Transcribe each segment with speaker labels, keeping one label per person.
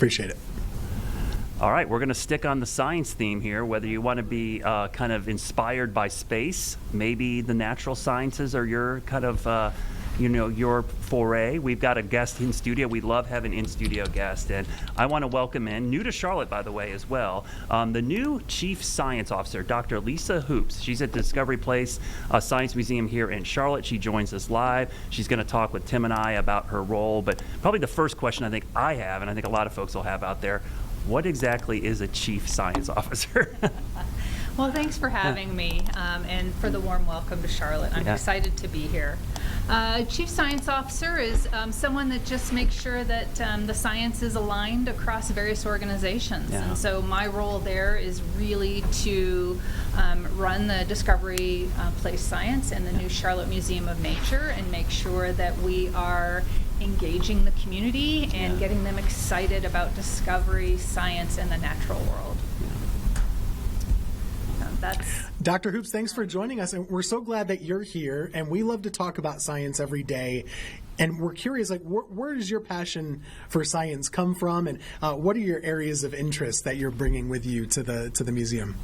Speaker 1: Appreciate it.
Speaker 2: All right, we're going to stick on the science theme here, whether you want to be kind of inspired by space, maybe the natural sciences are your kind of, your foray. We've got a guest in studio. We love having in-studio guests, and I want to welcome in, new to Charlotte, by the way, as well, the new Chief Science Officer, Dr. Lisa Hoops. She's at Discovery Place Science Museum here in Charlotte. She joins us live. She's going to talk with Tim and I about her role, but probably the first question I think I have, and I think a lot of folks will have out there, what exactly is a Chief Science Officer?
Speaker 3: Well, thanks for having me and for the warm welcome to Charlotte. I'm excited to be here. Chief Science Officer is someone that just makes sure that the science is aligned across various organizations.
Speaker 2: Yeah.
Speaker 3: And so my role there is really to run the Discovery Place Science and the new Charlotte Museum of Nature and make sure that we are engaging the community and getting them excited about discovery, science, and the natural world.
Speaker 1: Dr. Hoops, thanks for joining us, and we're so glad that you're here, and we love to talk about science every day, and we're curious, like, where does your passion for science come from, and what are your areas of interest that you're bringing with you to the museum?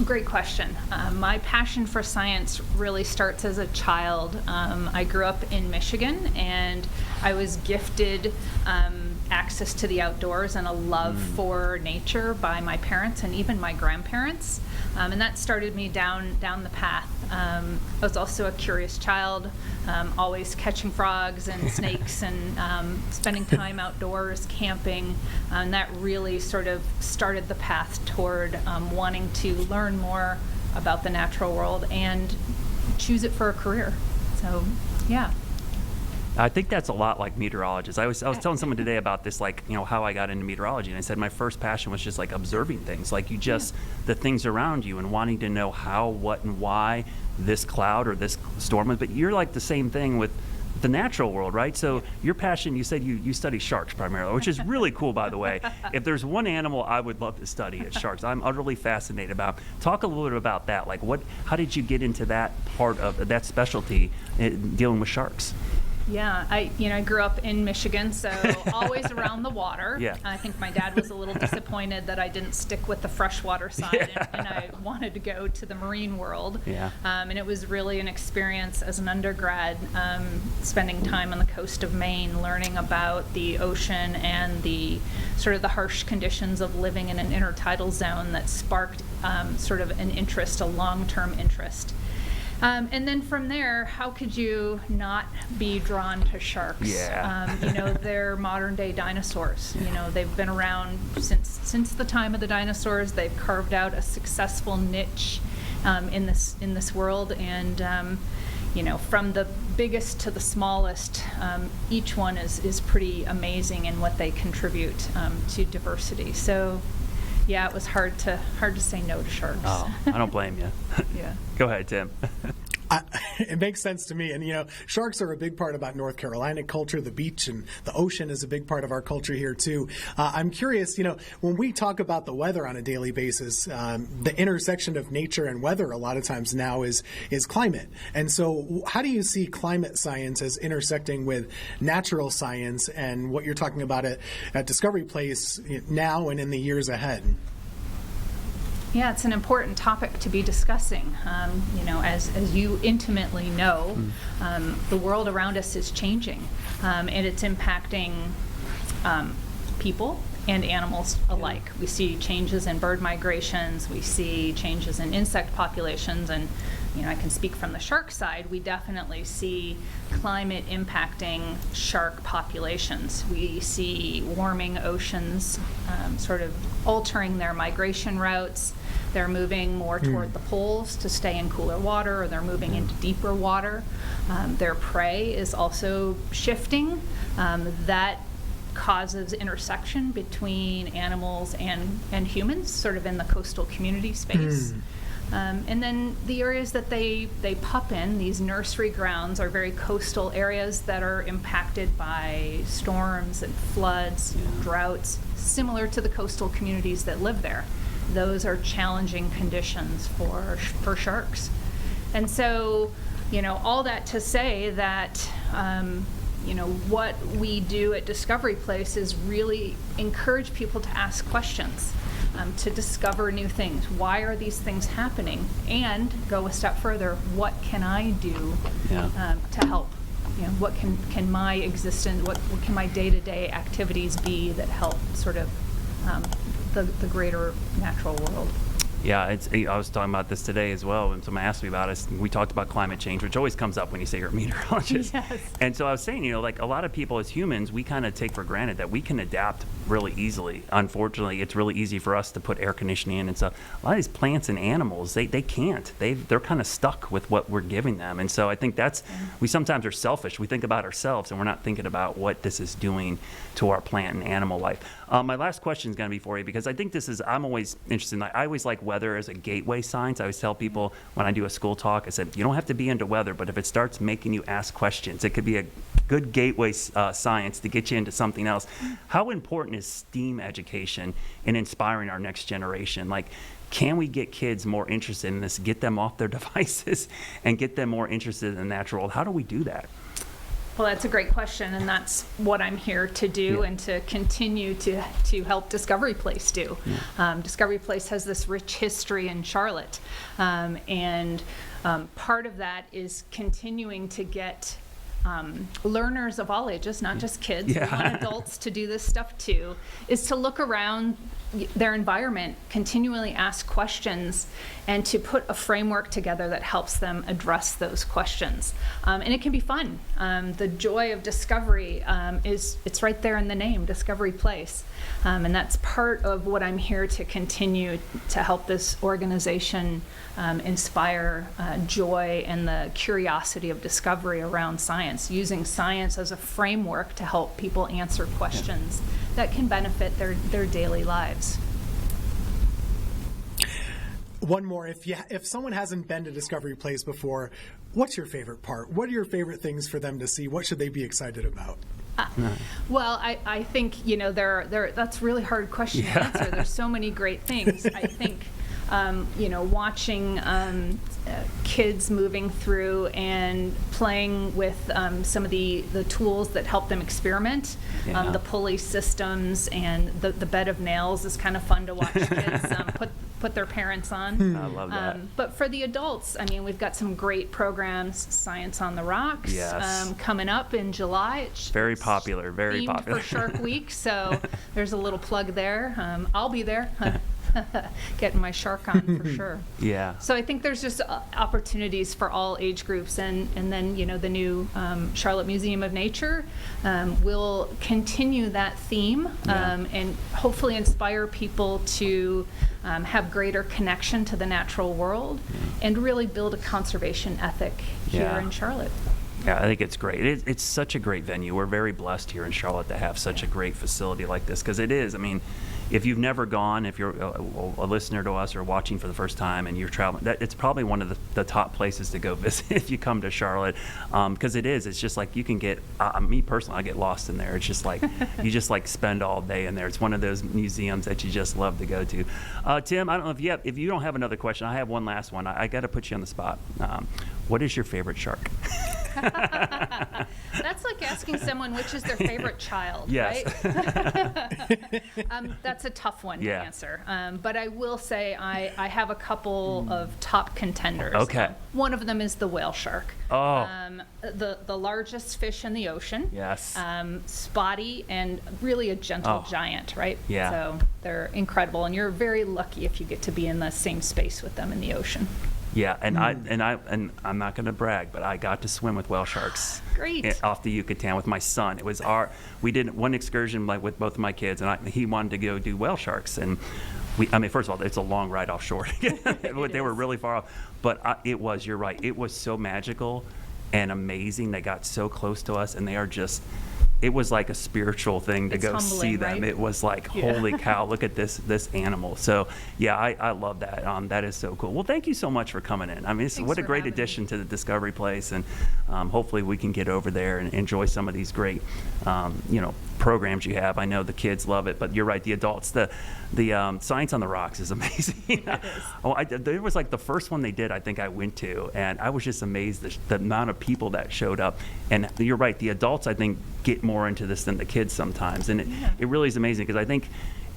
Speaker 3: Great question. My passion for science really starts as a child. I grew up in Michigan, and I was gifted access to the outdoors and a love for nature by my parents and even my grandparents. And that started me down the path. I was also a curious child, always catching frogs and snakes and spending time outdoors, camping. And that really sort of started the path toward wanting to learn more about the natural world and choose it for a career. So, yeah.
Speaker 2: I think that's a lot like meteorologists. I was telling someone today about this, like, how I got into meteorology, and I said my first passion was just like observing things, like the things around you and wanting to know how, what, and why this cloud or this storm was. But you're like the same thing with the natural world, right? So your passion, you said you study sharks primarily, which is really cool, by the way. If there's one animal I would love to study, it's sharks. I'm utterly fascinated about. Talk a little bit about that. Like, how did you get into that part of that specialty, dealing with sharks?
Speaker 3: Yeah, I grew up in Michigan, so always around the water.
Speaker 2: Yeah.
Speaker 3: I think my dad was a little disappointed that I didn't stick with the freshwater side, and I wanted to go to the marine world.
Speaker 2: Yeah.
Speaker 3: And it was really an experience as an undergrad, spending time on the coast of Maine, learning about the ocean and the sort of the harsh conditions of living in an intertidal zone that sparked sort of an interest, a long-term interest. And then from there, how could you not be drawn to sharks?
Speaker 2: Yeah.
Speaker 3: They're modern-day dinosaurs. They've been around since the time of the dinosaurs. They've carved out a successful niche in this world, and from the biggest to the smallest, each one is pretty amazing in what they contribute to diversity. So. Yeah, it was hard to say no to sharks.
Speaker 2: Oh, I don't blame you.
Speaker 3: Yeah.
Speaker 2: Go ahead, Tim.
Speaker 1: It makes sense to me. And, sharks are a big part about North Carolina culture. The beach and the ocean is a big part of our culture here, too. I'm curious, when we talk about the weather on a daily basis, the intersection of nature and weather a lot of times now is climate. And so how do you see climate science as intersecting with natural science and what you're talking about at Discovery Place now and in the years ahead?
Speaker 3: Yeah, it's an important topic to be discussing. As you intimately know, the world around us is changing, and it's impacting people and animals alike. We see changes in bird migrations, we see changes in insect populations, and I can speak from the shark side. We definitely see climate impacting shark populations. We see warming oceans sort of altering their migration routes. They're moving more toward the poles to stay in cooler water, or they're moving into deeper water. Their prey is also shifting. That causes intersection between animals and humans, sort of in the coastal community space. And then the areas that they pup in, these nursery grounds, are very coastal areas that are impacted by storms and floods, droughts, similar to the coastal communities that live there. Those are challenging conditions for sharks. And so, all that to say that, what we do at Discovery Place is really encourage people to ask questions, to discover new things. Why are these things happening? And go a step further, what can I do to help? What can my existence, what can my day-to-day activities be that help sort of the greater natural world?
Speaker 2: Yeah, I was talking about this today as well, and someone asked me about it. We talked about climate change, which always comes up when you say you're a meteorologist.
Speaker 3: Yes.
Speaker 2: And so I was saying, like a lot of people as humans, we kind of take for granted that we can adapt really easily. Unfortunately, it's really easy for us to put air conditioning in and stuff. A lot of these plants and animals, they can't. They're kind of stuck with what we're giving them. And so I think we sometimes are selfish. We think about ourselves, and we're not thinking about what this is doing to our plant and animal life. My last question is going to be for you, because I think I'm always interested in, I always like weather as a gateway science. I always tell people when I do a school talk, I said, you don't have to be into weather, but if it starts making you ask questions, it could be a good gateway science to get you into something else. How important is STEAM education in inspiring our next generation? Like, can we get kids more interested in this, get them off their devices, and get them more interested in the natural world? How do we do that?
Speaker 3: Well, that's a great question, and that's what I'm here to do and to continue to help Discovery Place do. Discovery Place has this rich history in Charlotte, and part of that is continuing to get learners of all ages, not just kids, we want adults to do this stuff too, is to look around their environment, continually ask questions, and to put a framework together that helps them address those questions. And it can be fun. The joy of discovery it's right there in the name, Discovery Place. And that's part of what I'm here to continue to help this organization inspire joy and the curiosity of discovery around science, using science as a framework to help people answer questions that can benefit their daily lives.
Speaker 1: One more, if someone hasn't been to Discovery Place before, what's your favorite part? What are your favorite things for them to see? What should they be excited about?
Speaker 3: Well, I think that's a really hard question to answer. There's so many great things. I think watching kids moving through and playing with some of the tools that help them experiment, the pulley systems and the bed of nails is kind of fun to watch kids put their parents on.
Speaker 2: I love that.
Speaker 3: But for the adults, I mean, we've got some great programs, Science on the Rocks, coming up in July. It's
Speaker 2: very popular, very popular.
Speaker 3: For Shark Week, so there's a little plug there. I'll be there. Getting my shark on for sure.
Speaker 2: Yeah.
Speaker 3: So I think there's just opportunities for all age groups, and then the new Charlotte Museum of Nature will continue that theme and hopefully inspire people to have greater connection to the natural world and really build a conservation ethic here in Charlotte.
Speaker 2: Yeah, I think it's great. It's such a great venue. We're very blessed here in Charlotte to have such a great facility like this, because it is. I mean, if you've never gone, if you're a listener to us or watching for the first time and you're traveling, it's probably one of the top places to go visit if you come to Charlotte, because it's just like you can get, me personally, I get lost in there. It's just like, you just like spend all day in there. It's one of those museums that you just love to go to. Tim, I don't know if you don't have another question, I have one last one. I got to put you on the spot. What is your favorite shark?
Speaker 3: That's like asking someone which is their favorite child, right? That's a tough one to answer. But I will say I have a couple of top contenders.
Speaker 2: Okay.
Speaker 3: One of them is the whale shark.
Speaker 2: Oh.
Speaker 3: The largest fish in the ocean.
Speaker 2: Yes.
Speaker 3: Spotty and really a gentle giant, right?
Speaker 2: Yeah.
Speaker 3: So they're incredible, and you're very lucky if you get to be in the same space with them in the ocean.
Speaker 2: Yeah, and I'm not going to brag, but I got to swim with whale sharks.
Speaker 3: Great.
Speaker 2: Off the Yucatan with my son. It was we did one excursion with both of my kids, and he wanted to go do whale sharks, and first of all, it's a long ride offshore. They were really far off, but you're right. It was so magical and amazing. They got so close to us, and they are just. It was like a spiritual thing to go see them.
Speaker 3: Right?
Speaker 2: It was like, holy cow, look at this animal. So, yeah, I love that. That is so cool. Well, thank you so much for coming in. I mean, what a great addition to the Discovery Place, and hopefully we can get over there and enjoy some of these great, programs you have. I know the kids love it, but you're right, the adults, the Science on the Rocks is amazing. It was like the first one they did, I think I went to, and I was just amazed the amount of people that showed up. And you're right, the adults, I think, get more into this than the kids sometimes. And it really is amazing, because I think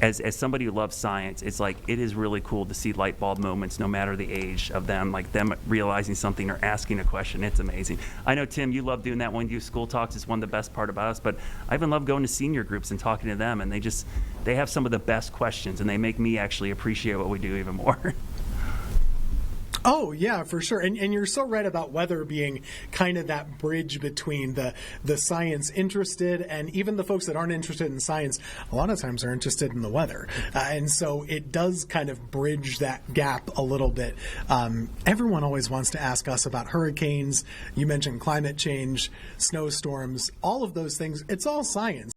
Speaker 2: as somebody who loves science, it's like, it is really cool to see light bulb moments, no matter the age of them, like them realizing something or asking a question. It's amazing. I know, Tim, you love doing that when you do school talks. It's one of the best part about us, but I even love going to senior groups and talking to them, and they have some of the best questions, and they make me actually appreciate what we do even more.
Speaker 1: Oh, yeah, for sure. And you're so right about weather being kind of that bridge between the science interested and even the folks that aren't interested in science. A lot of times are interested in the weather. And so it does kind of bridge that gap a little bit. Everyone always wants to ask us about hurricanes. You mentioned climate change, snowstorms, all of those things. It's all science.